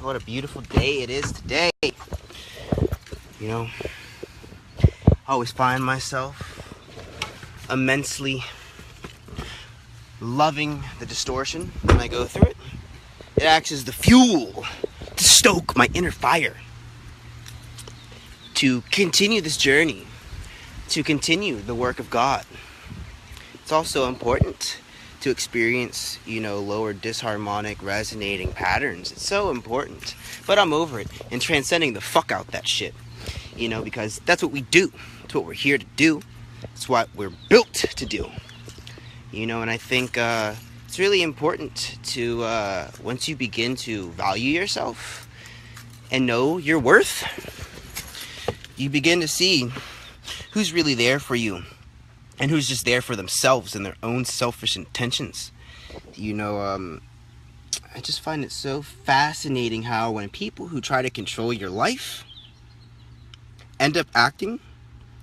what a beautiful day it is today. You know, I always find myself immensely loving the distortion when I go through it. It acts as the fuel to stoke my inner fire, to continue this journey, to continue the work of God. It's also important to experience, lower disharmonic resonating patterns. It's so important. But I'm over it and transcending the fuck out that shit. Because that's what we do. It's what we're here to do. It's what we're built to do. And I think it's really important to, once you begin to value yourself and know your worth, you begin to see who's really there for you and who's just there for themselves and their own selfish intentions. I just find it so fascinating how when people who try to control your life end up acting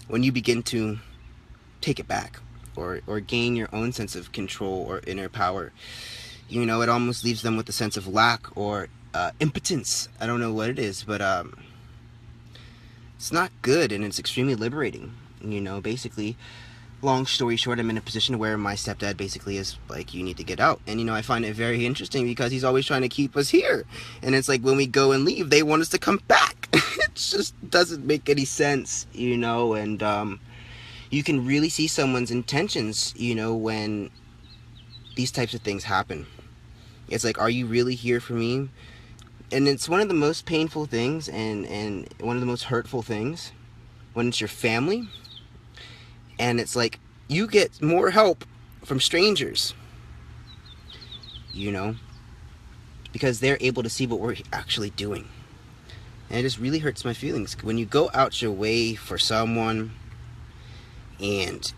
when you begin to take it back or gain your own sense of control or inner power. It almost leaves them with a sense of lack or impotence. I don't know what it is, but it's not good, and it's extremely liberating. Basically, long story short, I'm in a position where my stepdad basically is like, you need to get out. And, I find it very interesting because he's always trying to keep us here. And it's like when we go and leave, they want us to come back. It just doesn't make any sense, and you can really see someone's intentions, when these types of things happen. It's like, are you really here for me? And it's one of the most painful things and one of the most hurtful things when it's your family. And it's like, you get more help from strangers, because they're able to see what we're actually doing. And it just really hurts my feelings when you go out your way for someone and,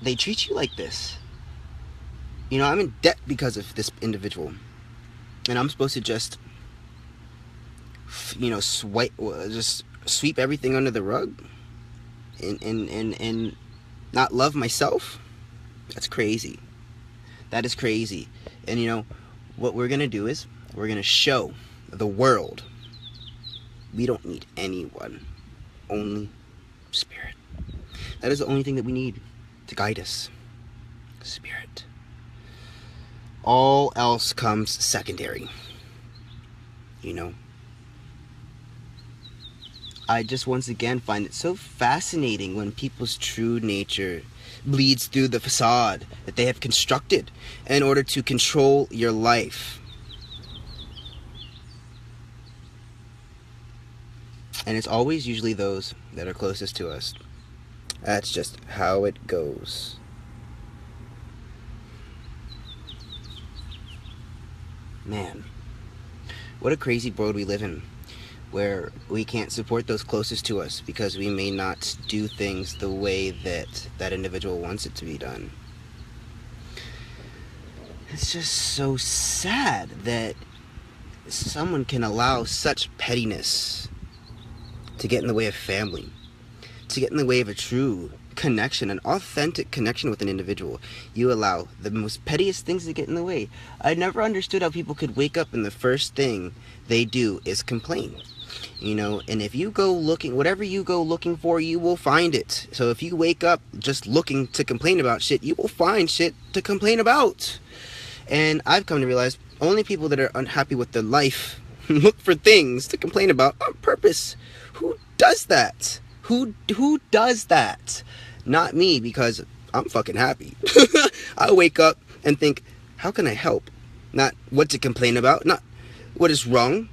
they treat you like this. I'm in debt because of this individual. And I'm supposed to just, just sweep everything under the rug and not love myself. That's crazy. That is crazy. And what we're going to do is we're going to show the world we don't need anyone, only Spirit. That is the only thing that we need to guide us. Spirit. All else comes secondary. I just once again find it so fascinating when people's true nature bleeds through the facade that they have constructed in order to control your life. And it's always usually those that are closest to us. That's just how it goes. Man, what a crazy world we live in, where we can't support those closest to us because we may not do things the way that that individual wants it to be done. It's just so sad that someone can allow such pettiness to get in the way of family, to get in the way of a true connection, an authentic connection with an individual. You allow the most pettiest things to get in the way. I never understood how people could wake up and the first thing they do is complain. And if you go looking, whatever you go looking for, you will find it. So if you wake up just looking to complain about shit, you will find shit to complain about. And I've come to realize only people that are unhappy with their life look for things to complain about on purpose. Who does that? Who does that? Not me, because I'm fucking happy. I wake up and think, how can I help? Not what to complain about, not what is wrong.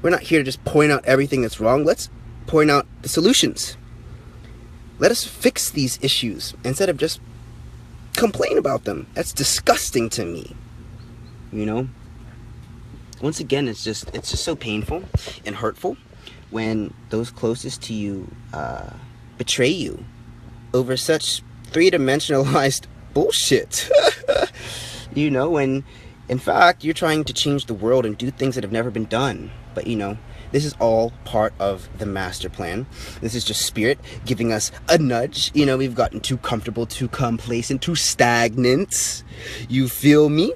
We're not here to just point out everything that's wrong. Let's point out the solutions. Let us fix these issues instead of just complain about them. That's disgusting to me. Once again, it's just so painful and hurtful when those closest to you betray you over such three-dimensionalized bullshit. When In fact, you're trying to change the world and do things that have never been done. But this is all part of the master plan. This is just spirit giving us a nudge. We've gotten too comfortable, too complacent, too stagnant. You feel me?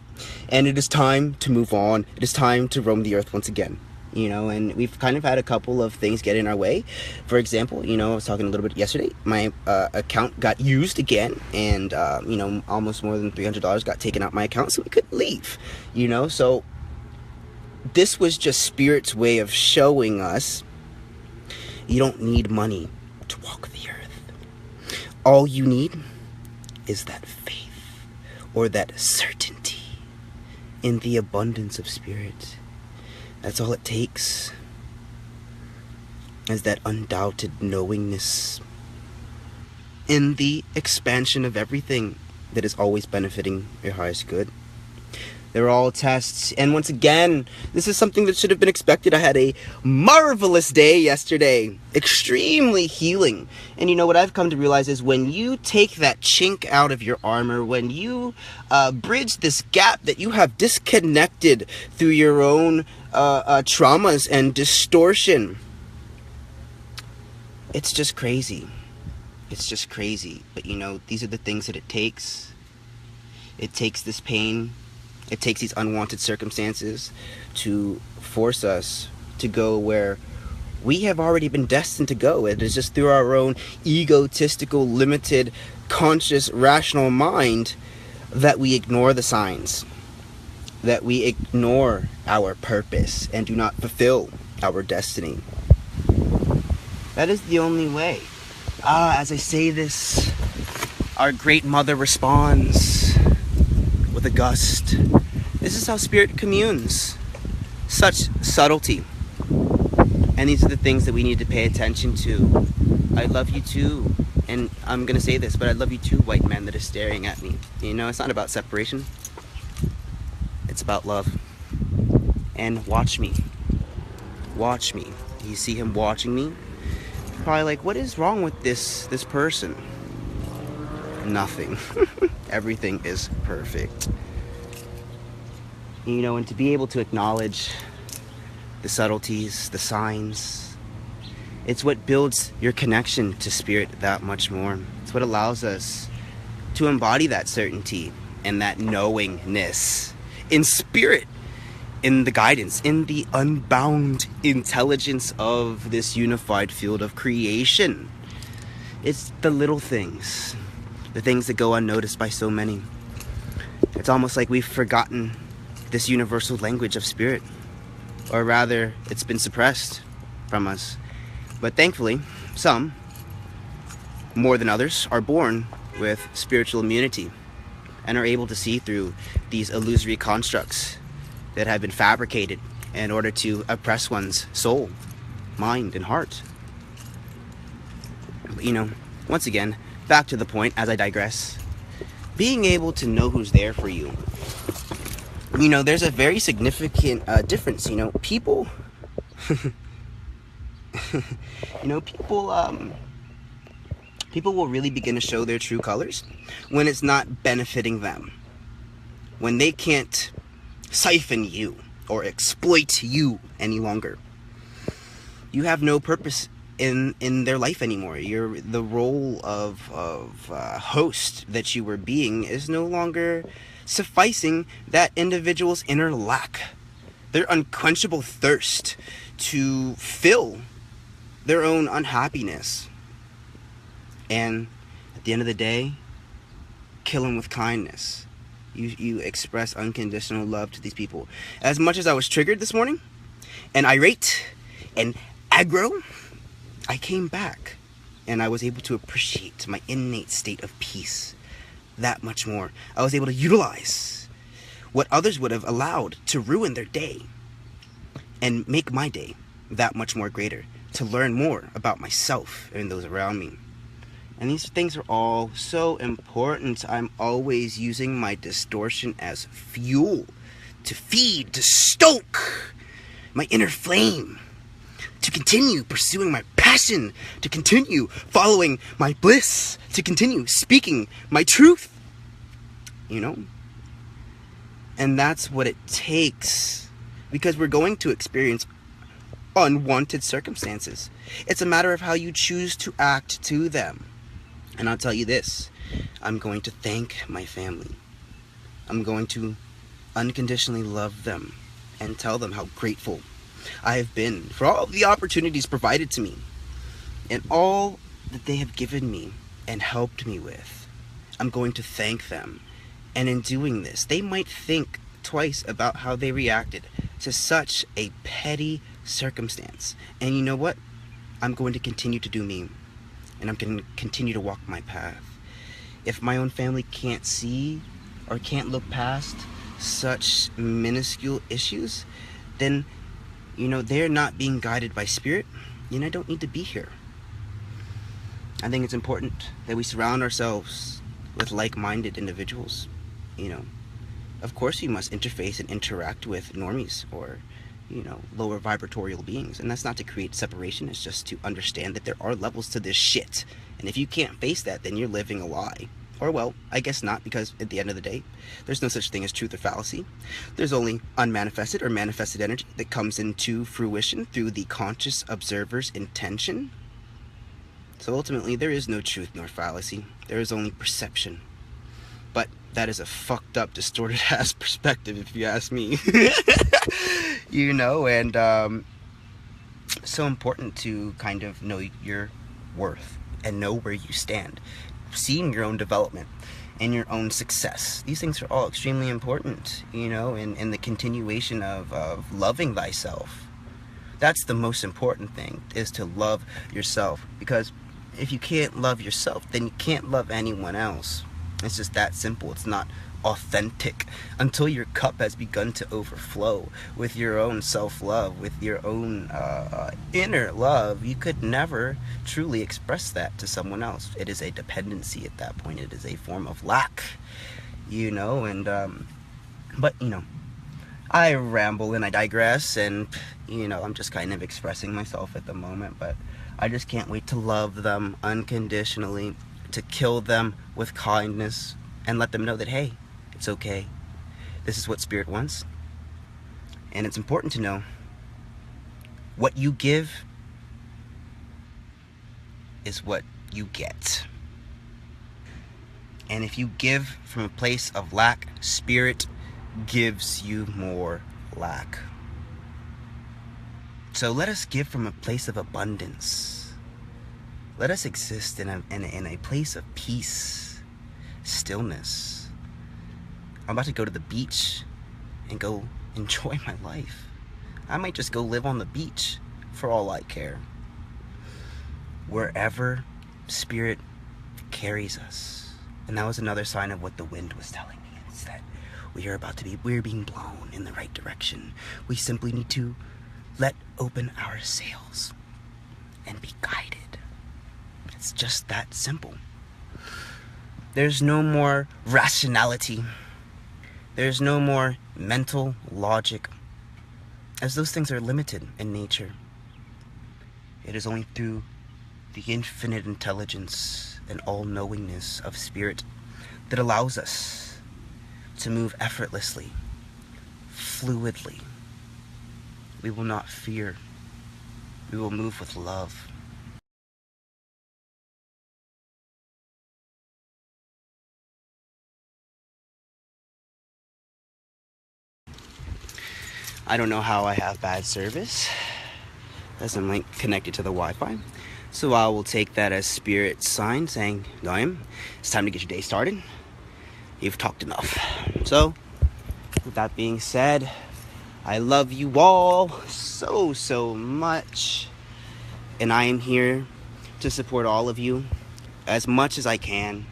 And it is time to move on. It is time to roam the earth once again. And we've kind of had a couple of things get in our way. For example, I was talking a little bit yesterday. My account got used again, and almost more than $300 got taken out my account, so we couldn't leave. So this was just Spirit's way of showing us you don't need money to walk the earth. All you need is that faith, or that certainty in the abundance of Spirit. That's all it takes, is that undoubted knowingness in the expansion of everything that is always benefiting your highest good. They're all tests, and once again, this is something that should have been expected. I had a marvelous day yesterday, extremely healing. And what I've come to realize is when you take that chink out of your armor, when you bridge this gap that you have disconnected through your own traumas and distortion, it's just crazy. It's just crazy. But these are the things that it takes. It takes this pain. It takes these unwanted circumstances to force us to go where we have already been destined to go. It is just through our own egotistical, limited, conscious, rational mind that we ignore the signs, that we ignore our purpose and do not fulfill our destiny. That is the only way. As I say this, our great mother responds with a gust. This is how Spirit communes. Such subtlety. And these are the things that we need to pay attention to. I love you too. And I'm going to say this, but I love you too, white man that is staring at me. It's not about separation. It's about love. And watch me. Watch me. You see him watching me? Probably like, what is wrong with this person? Nothing. Everything is perfect. And to be able to acknowledge the subtleties, the signs, it's what builds your connection to Spirit that much more. It's what allows us to embody that certainty and that knowingness in Spirit, in the guidance, in the unbound intelligence of this unified field of creation. It's the little things, the things that go unnoticed by so many. It's almost like we've forgotten this universal language of Spirit, or rather, it's been suppressed from us. But thankfully, some, more than others, are born with spiritual immunity and are able to see through these illusory constructs that have been fabricated in order to oppress one's soul, mind, and heart. But once again, back to the point as I digress. Being able to know who's there for you. There's a very significant difference. People people will really begin to show their true colors when it's not benefiting them. When they can't siphon you or exploit you any longer. You have no purpose in their life anymore. The role of host that you were being is no longer sufficing that individual's inner lack, their unquenchable thirst to fill their own unhappiness. And at the end of the day, kill them with kindness. You express unconditional love to these people. As much as I was triggered this morning and irate and aggro, I came back and I was able to appreciate my innate state of peace that much more. I was able to utilize what others would have allowed to ruin their day and make my day that much more greater, to learn more about myself and those around me. And these things are all so important. I'm always using my distortion as fuel to feed, to stoke my inner flame, to continue pursuing my passion, to continue following my bliss, to continue speaking my truth. And that's what it takes, because we're going to experience unwanted circumstances. It's a matter of how you choose to act to them. And I'll tell you this, I'm going to thank my family. I'm going to unconditionally love them and tell them how grateful I have been for all of the opportunities provided to me and all that they have given me and helped me with. I'm going to thank them. And in doing this, they might think twice about how they reacted to such a petty circumstance. And you know what? I'm going to continue to do me. And I'm going to continue to walk my path. If my own family can't see or can't look past such minuscule issues, then, they're not being guided by spirit, I don't need to be here. I think it's important that we surround ourselves with like-minded individuals. Of course, you must interface and interact with normies or, lower vibratorial beings. And that's not to create separation. It's just to understand that there are levels to this shit. And if you can't face that, then you're living a lie. Or, well, I guess not, because at the end of the day, there's no such thing as truth or fallacy. There's only unmanifested or manifested energy that comes into fruition through the conscious observer's intention. So ultimately, there is no truth nor fallacy. There is only perception. But that is a fucked up, distorted ass perspective, if you ask me. And so important to kind of know your worth and know where you stand. Seeing your own development and your own success. These things are all extremely important, in the continuation of loving thyself. That's the most important thing, is to love yourself. Because if you can't love yourself, then you can't love anyone else. It's just that simple. It's not authentic until your cup has begun to overflow with your own self-love, with your own inner love. You could never truly express that to someone else. It is a dependency at that point. It is a form of lack, but I ramble and I digress, and I'm just kind of expressing myself at the moment. But I just can't wait to love them unconditionally, to kill them with kindness, and let them know that, hey, it's okay. This is what spirit wants. And it's important to know what you give is what you get. And if you give from a place of lack, spirit gives you more lack. So let us give from a place of abundance. Let us exist in a place of peace, stillness. I'm about to go to the beach and go enjoy my life. I might just go live on the beach for all I care. Wherever spirit carries us. And that was another sign of what the wind was telling me. It's that we're being blown in the right direction. We simply need to let open our sails and be guided. It's just that simple. There's no more rationality. There's no more mental logic, as those things are limited in nature. It is only through the infinite intelligence and all-knowingness of spirit that allows us to move effortlessly, fluidly. We will not fear. We will move with love. I don't know how I have bad service, as I'm connected to the Wi-Fi. So I will take that as spirit's sign saying, Goyim, it's time to get your day started. You've talked enough. So, with that being said, I love you all so much. And I am here to support all of you as much as I can.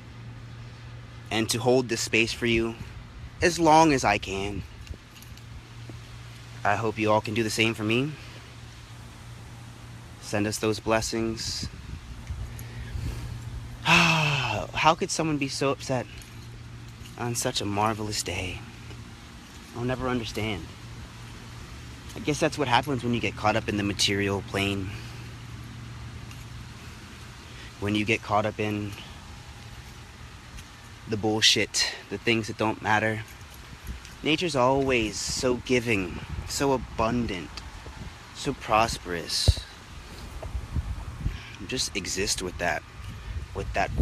And to hold this space for you as long as I can. I hope you all can do the same for me. Send us those blessings. How could someone be so upset on such a marvelous day? I'll never understand. I guess that's what happens when you get caught up in the material plane. When you get caught up in the bullshit, the things that don't matter. Nature's always so giving, so abundant, so prosperous. Just exist with that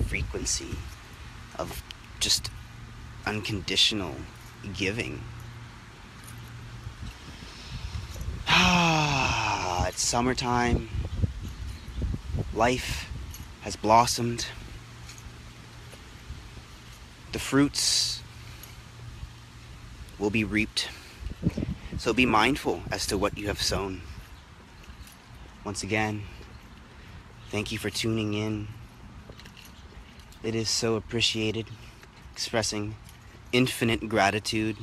frequency of just unconditional giving. It's summertime. Life has blossomed. The fruits will be reaped. So be mindful as to what you have sown. Once again, thank you for tuning in. It is so appreciated. Expressing infinite gratitude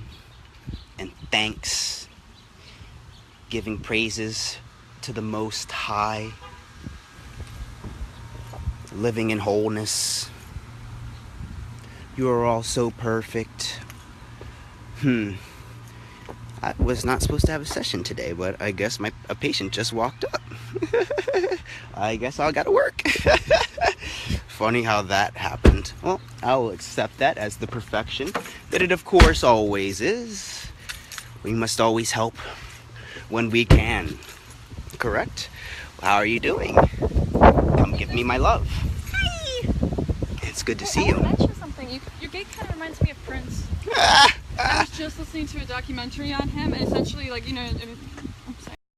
and thanks. Giving praises to the Most High. Living in wholeness. You are all so perfect. I was not supposed to have a session today, but I guess a patient just walked up. I guess I gotta work. Funny how that happened. Well, I will accept that as the perfection that it of course always is. We must always help when we can. Correct? How are you doing? Come give me my love. Hi! It's good to see you. I want to mention something. Your gait kind of reminds me of Prince. I was just listening to a documentary on him, and essentially, like, you know,